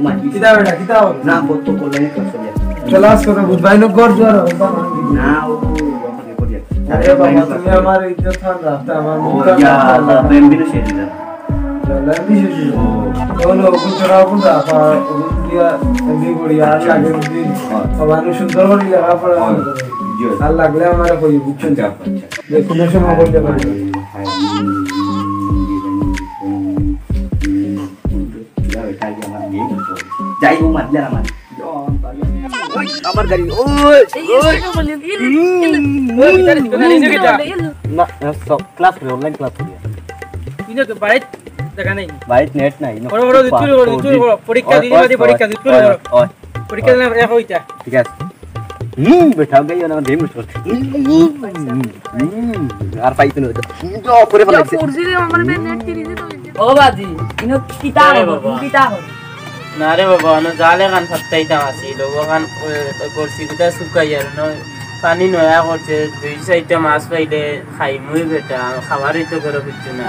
मार किता बेटा किता हो ना बहुत तो कोले कर दिया क्लास करो बुध भाई नो कर जो ना वो कर दिया अरे बाबा तुम हमारे इज्जत था रास्ता हमारा या बेम भी न शेरी था चला भी शेरी दोनों कुछ राव पुंडा पा दिया भी बढ़िया आगे दिन भगवान सुंदर बड़ी लगा पड़ा हाल लागले हमारा कोई बुच्चन जा देखो नशे में बोल जा যাই ও মারলে আমার ওই আমার গাড়ি ওই ওই না সব ক্লাস করে অনলাইন ক্লাস করি ইনো তো বাইট জায়গা নাই বাইট নেট নাই বড় বড় চুরি পরীক্ষা দিদি বাদে পরীক্ষা দিদি ওই পরীক্ষা না রাখো এটা ঠিক আছে बैठाओ गई ना गेम स्टोर यार पाइतो न जो पूरे पर लगे कुर्सी रे हमर में नेट की रीजे तो ओ बाजी इनो किताब ना रे बाबा न जाले कान फत्ताइता आसी लोगो कान कुर्सी गुदा सुका यार न पानी नया करছে দুই সাইডে মাছ পাইলে খাইমুই বেটা খাবারই তো করো কিছু না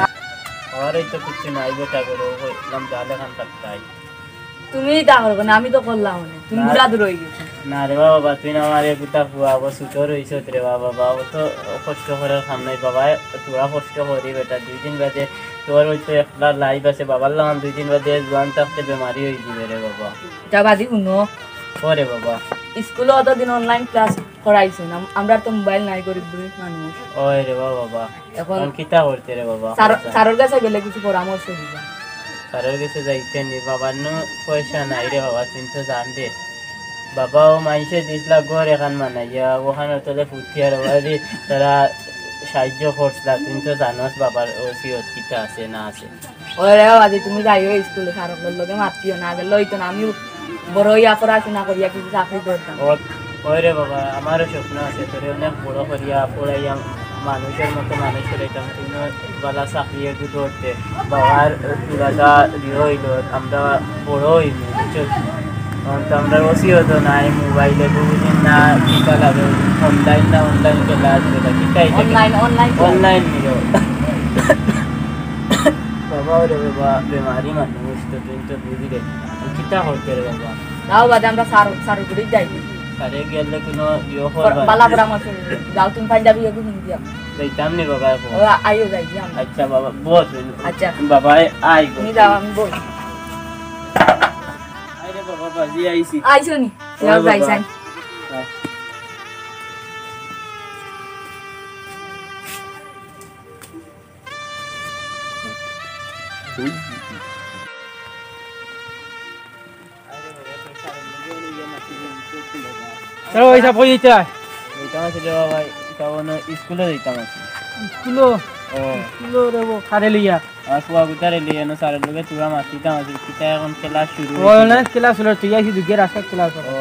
খাবারই তো কিছু নাই বেটা করো কইলাম জালে কান ফত্তাই তুমি তা করো না আমি তো করলাম না তুমি বুড়া দূর হই গেছো না রে বাবা তুই না আমারে গুতা ফুয়া বসু তোর হইছো রে বাবা বাবা তো কষ্ট করে সামনে বাবা তোরা কষ্ট করি বেটা দুই দিন বাদে তোর হইতো একলা লাইভ আছে বাবার লাগান দুই দিন বাদে জোয়ান থাকতে বেমারি হই যাবে রে বাবা যা বাদি উনো ওরে বাবা স্কুলে অত দিন অনলাইন ক্লাস করাইছেন আমরা তো মোবাইল নাই গরিব গরিব মানুষ ওই রে বাবা এখন কিতা করতে রে বাবা স্যারের কাছে গেলে কিছু পরামর্শ দিবা স্যারের কাছে যাইতে নি বাবার নো পয়সা নাই রে বাবা তুই তো জান দে বাবা ও মাইসে 10 লাখ ঘর এখন মানাইয়া ওখানে তোলে ফুটিয়ার বাড়ি তারা সাহায্য করছলা তুই তো জানোস বাবার ওসিয়ত কিটা আছে না আছে ওরে বাবা তুমি যাইও স্কুলে স্যারের লগে মাতিও না গেল হইতো না আমি বড় ইয়া পড়াশোনা করিয়া কিছু চাকরি করতাম ওরে বাবা আমারও স্বপ্ন আছে তোরে অনেক বড় করিয়া পড়াইয়া মানুষের মতো মানুষ হইতাম তুমি বালা চাকরি একটু করতে বাবার পুরাটা হইল আমরা বড় হইব বুঝছো আমরা ওসিয়ত নাই মোবাইলে বুঝিন না কিটা লাগে অনলাইন ক্লাস বেটা কিটাই অনলাইন নিও বাবা ওরে বাবা বেমারি মানুষ তো তুই তো বুঝি রে কিটা হইতে রে বাবা তাও বাদে আমরা সার গুড়ি যাই সারে গেলে কোনো ইও করবা বালা পরামর্শ যাও তুমি পাঞ্জাবি একটু হিন্দি যাইতাম নি বাবা আইও যাই আচ্ছা বাবা বহুত আচ্ছা বাবা আই তুমি যাও আমি বল আইরে বাবা বাজি আইছি আইছো নি যাও যাইছান चलो ऐसा बोल देता है चलो भाई कावनो स्कूल देता है स्कूल रे वो खारे लिया आसवा उतारे लिया न सारे लोग तुरा मासीता मासी किता এখন ক্লাস শুরু ও না ক্লাস হলো তুই আসি দুগে রাস্তা ক্লাস ও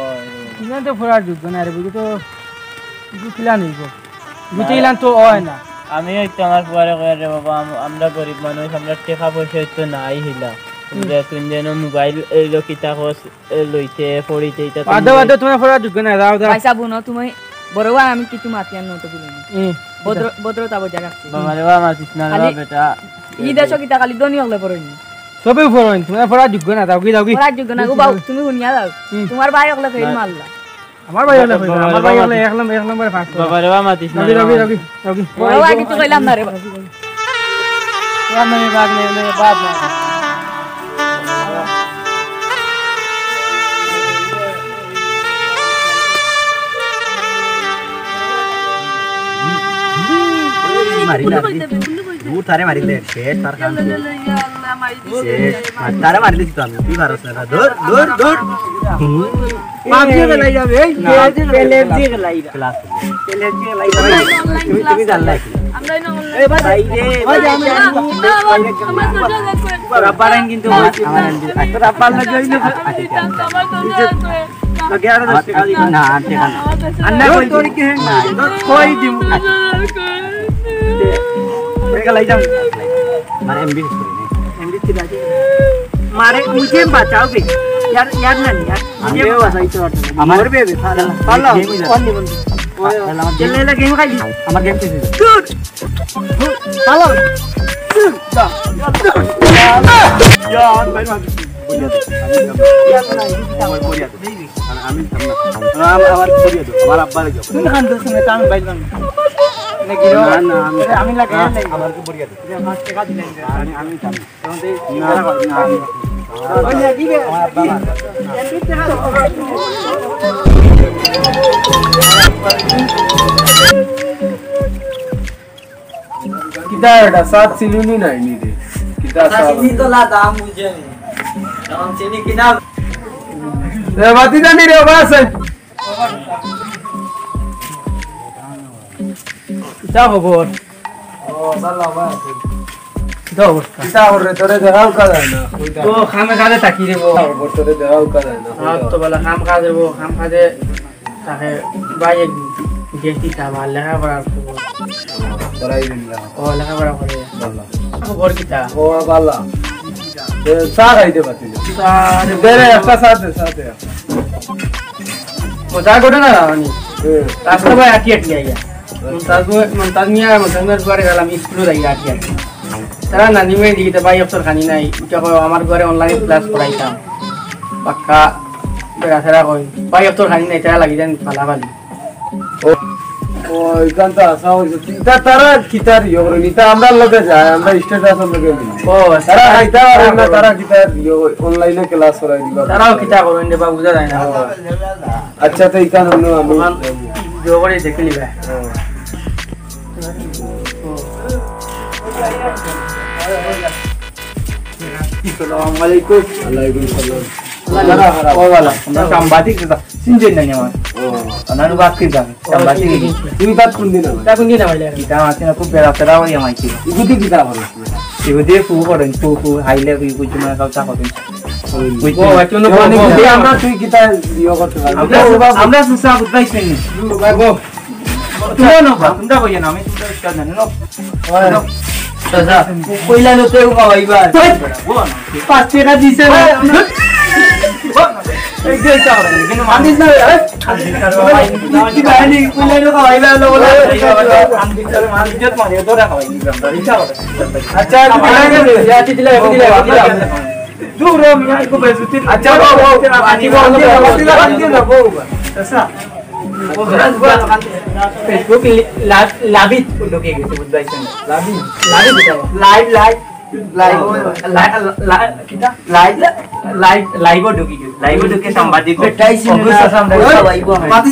ইনা তো ফরা দুগ না রে বুঝি তো কিছু খেলা নেই গো বুঝি ইলান তো হয় না আমি তো আমার পুয়ারে কইরা রে বাবা আমরা গরিব মানুষ আমরা টাকা পয়সা তো নাই হিলা तुम जेनो मोबाइल लो किता होस लइते पडिते इता आदो तुम्हें फरा दुगना दाও দাও পয়সা বুনো তুমি বড়বা আমি কিছু মাতিয়ান নতো বলিনি বদ্র তাবো জায়গা বাবারে বাবা মাতিস না বেটা ই দেশো কিতা খালি দনি হলে পড়ইনি সবে পড়ইনি তুমি ফরা দুগনা দাও কি ফরা দুগনা গো বাউ তুমি গুনিয়া দাও তোমার ভাই হলে ফেল মারলা আমার ভাই হলে ফেল আমার ভাই হলে এক নম্বরে ফাস্ট বাবারে বাবা মাতিস না রবি বড়বা কিছু কইলাম না রে আমি বাগ নে বাদ না मारी ना दूर थारे मारी ले शेट तार काम शेट तारे मारी ले तो भी भरोसा ना दूर पापजी के लाई जावे पेलेजी के लाई क्लास पेलेजी के लाई तुम्ही चाललाय ए भाई रे रपारान किंतु रपाल ना जोई तो 11 10 का ना अन्ना कोई तोरी के ना कोई दिम mereka lagi jam मारे एमबी tidak मारे मुझे बचाओ बे यार नहीं यार मुझे बचाई तो हमारे बे पालो कौन नहीं बंद चलने लगे गेम खाली हमारे गेम कैसे पालो ইয়া ভাই ভাই আমি আমার করিয়ে দাও আমার আব্বার যাও তুমি খান দছ না কাম বাইল না না আমি লাগে আমার কি করিয়ে দাও আমার টাকা দিলেন আমি কাম না ওই কি বে আমার আব্বা এমনি টাকা किधर डा सात सिलुनी नहीं नी रे किधर सात सिलुनी तो ला दाम मुझे दाम चीनी किना रे बाती जानी रे बस क्या खबर ओ साला बस किधर किधर हो रे तोरे देहाव का ना तो खामे खाले ताकी रे वो तोरे देहाव का ना हां तो वाला खाम खा दे वो खाम खा दे ताके भाई एक जेती था वाला है बड़ा बड़ाई दिला ओ लगा बड़ा करे वाला खबर किता ओ वाला ये सारा इदे बाती सारे बेरे একটা সাথে সাথে মজা করে না রানি রাস্তা ভাই আটি আটি আইয়া মন্তাজ মিয়া মন্তাজের ঘরে গেলাম স্কুলে যাই আটি আটি তারা নানি মেয়ে দিতে ভাই অফসর খানি নাই এটা কই আমার ঘরে অনলাইন ক্লাস করাইতাম পাক্কা বেরাছেরা কই ভাই অফসর খানি নাই তারা লাগি দেন ফালাফালি ও ইকান্তা সাও চিন্তা তারা কিতার ইয়োর নিতা আমরা লগে যায় আমরা স্ট্যাটাস লগে ও তারা আইতা আর আমরা তারা কিতার ইয়ো অনলাইনে ক্লাস করাই দিবা তারাও কিতা করেন রে বাবু বুঝা যায় না আচ্ছা তো ইকান হলো আমি জোগড়ে দেখে লিবা আসসালামু আলাইকুম ওয়ালাইকুম সালাম ও वाला আমরা কামবাতি কিতা সিনজেন নাই আমার अनानु बात की जाने संभाजी की तुम्ही बात कोण दिना ता कोण दिना म्हणले की ता माते खूप बेरा तेरा होय माहिती इगुदी की ता बरो इगुदी फू पडन फू हाईले की कुछ मला कावता होते ओ वाचून कोणी की আমরা তুই की ता दियो करतो আমরা सुसा उद्दाईस नाही बाबा तुला नको तुमचा पाहिजे ना मी तुमचा विचार नाही नो तसा पहिला नो ते का वाईबा पाच तेरा दिसे एक दे चाव लेकिन मानिस ना है की बहनी पुले नो का वाईबा लो बोला हम दिसर मान इज्जत माने तो रखा वाई रिचा अच्छा या दिला दूर रो मिया को बेइज्जती अच्छा वो आजी को ना वो ऐसा वो घरस बा फेसबुक लाबित लोके के बुद्धाइसन लाबित लाइव लाइव डुकी संवादी को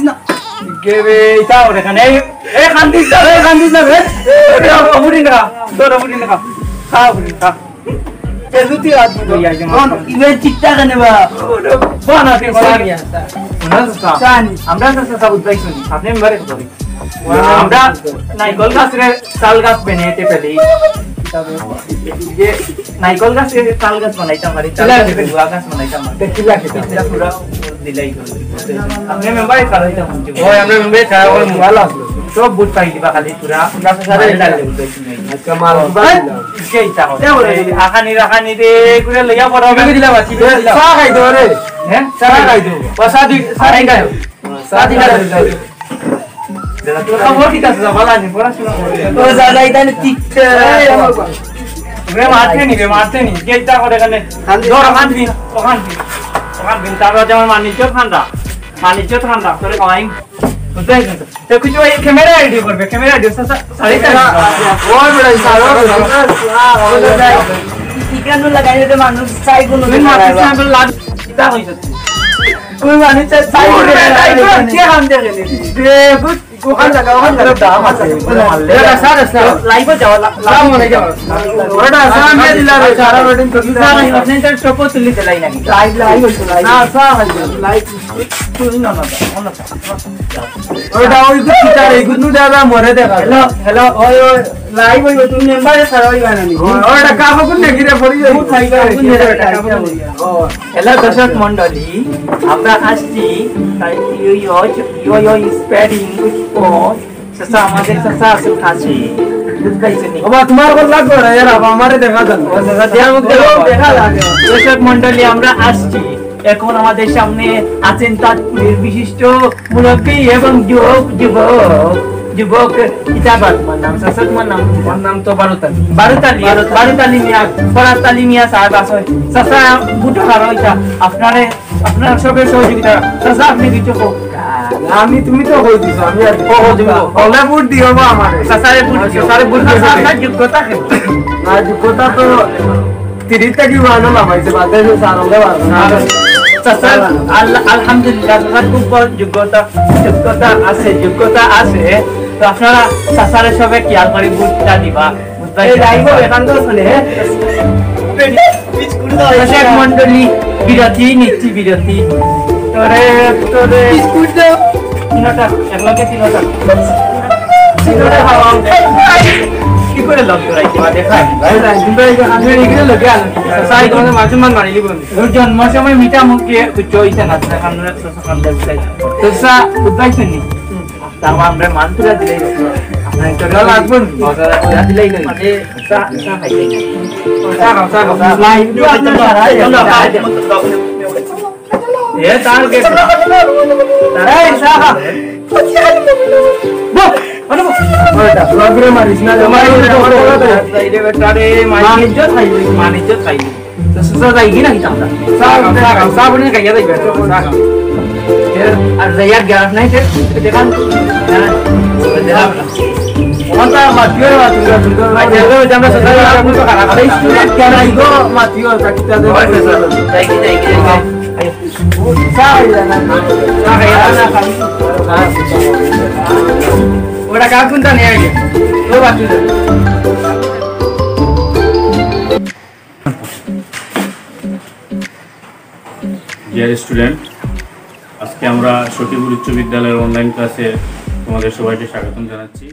ना के वे इता रे कने ए खांदी ना रे अबुरी ना तो अबुरी ना खा अबुरी खा ए लुती आदमी तो या जमा इवे चिट्टा कने बा बना के बना गया उना सा चानी हमरा सा उद्दाइसन आपने मरे सॉरी हमरा नाइकल गाछ रे साल गाछ बनेते पहले ये नाइकल गाछ रे साल गाछ बनाइता मारी चला के दुआ गाछ बनाइता मारी देखिला के पूरा दिलाई कर हमने मेंबर कराइता मुझे ओए हमने मेंबर करा और वाला तो बुट पाई दिबा खाली पूरा गाछ सारे डाल दे अच्छा माल के इता हो आखानी दे कुरे लया पड़ो के दिला बाची सा खाइ दो रे हैं सा खाइ दो पसादी सारे गायो सादी ना तो खबर की का वाला नहीं पूरा सुना तो ज्यादा इधर टिक वे मारते नहीं के इतना करे कने दो रखान बिन तारो जमा मानिचो थांदा तोरे कमाई बुझाई तो कुछ वो कैमरा आईडी पर कैमरा आईडी सा सारी तरह और बड़ा सारो टिका न लगाए तो मानुस साई को न सैंपल ला किता होई कोई माने साई के हम दे कोहन लगा दाम আছে এটা সারা লাইভ যাও লাভ মনে যাও ওটা সামনে দিলা রে সারা রোডিং তো সারা সেন্টার স্টপ তুলি দিলাই নাকি লাইভ না সারা লাইভ তুই না ওটা ওই কিটা রে গুনু দাদা মরে দেখা হ্যালো ওই লাইভ ওই তুমি মেম্বারে সারা ওই বানানি ওটা কাবো কোন নাকি রে পড়ি যাই খাইবা হ্যালো দর্শক মণ্ডলী আমরা আসছি ইউ স্প্রেডিং ससा আমাদের ससा আসল খাসি বুঝাইছে নি বাবা তোমার কল লাগবে না यार আমারে দেখা দেন দেখা লাগে দর্শক মণ্ডলী আমরা আসছি এখন আমাদের সামনে আছেন তাজপুরের বিশিষ্ট মুরব্বি এবং যুবক যুবক কিতাবাত নাম সাসা তোমার নাম তো বারুতালি মিয়া ফরাতালি মিয়া সাহেব আছে সাসা বুটো হার হইতা আপনার সবের সহযোগিতা সাসা আপনি কিছু কো আমি তুমি তো কই দিছো আমি আর হলে বুট দিও বা আমারে সাসারে বুট সাসা যোগ্যতা কে না যোগ্যতা তো 30 টাকা বানো লাগাইছে বাদে সারঙ্গে বানো সাসা আলহামদুলিল্লাহ সাসা খুব যোগ্যতা আছে তো আপনারা সাসারে সবে খেয়াল করে বুটটা দিবা এই লাইভ এখান তো শুনে দর্শক মন্ডলী বিরতি তোরে বিস্কুট দাও তিনটা একলগে তিনটা কি করে লগ করাইছে দেখাই কিন্তু এই আগে এগুলো লগে আলো সাই করে মাঝমান মারিলি বল জন্ম সময় মিটা মুখে চইছে না আমরা সসকান দেখাই তো সা উদ্দাইছে নি তাও আমরা মানতুরা দিলে আমরা একটা লাগবে বাজার দিলেই মানে সা খাইতে সা লাইভ তো আপনারা ये तार के ए साहा बो अरे बो बेटा लगरे मारिस ना हमारे इधर बेटा रे मानिज्जत खाई तो सजा जाएगी ना कितना सा बने कहिया दे बेटा सा फिर अरया गैस नहीं थे देखा मता मातियो जगह जब सजा आपको तो खराब है स्टूडेंट क्या नहीं गो मातियो कितना दे जाएगी ওটা কাকুনটা নিয়ে আগে ও বাকি ডিয়ার স্টুডেন্ট, আজকে আমরা সখীপুর উচ্চ বিদ্যালয়ের অনলাইন ক্লাসে তোমাদের সবাইকে স্বাগতম জানাচ্ছি।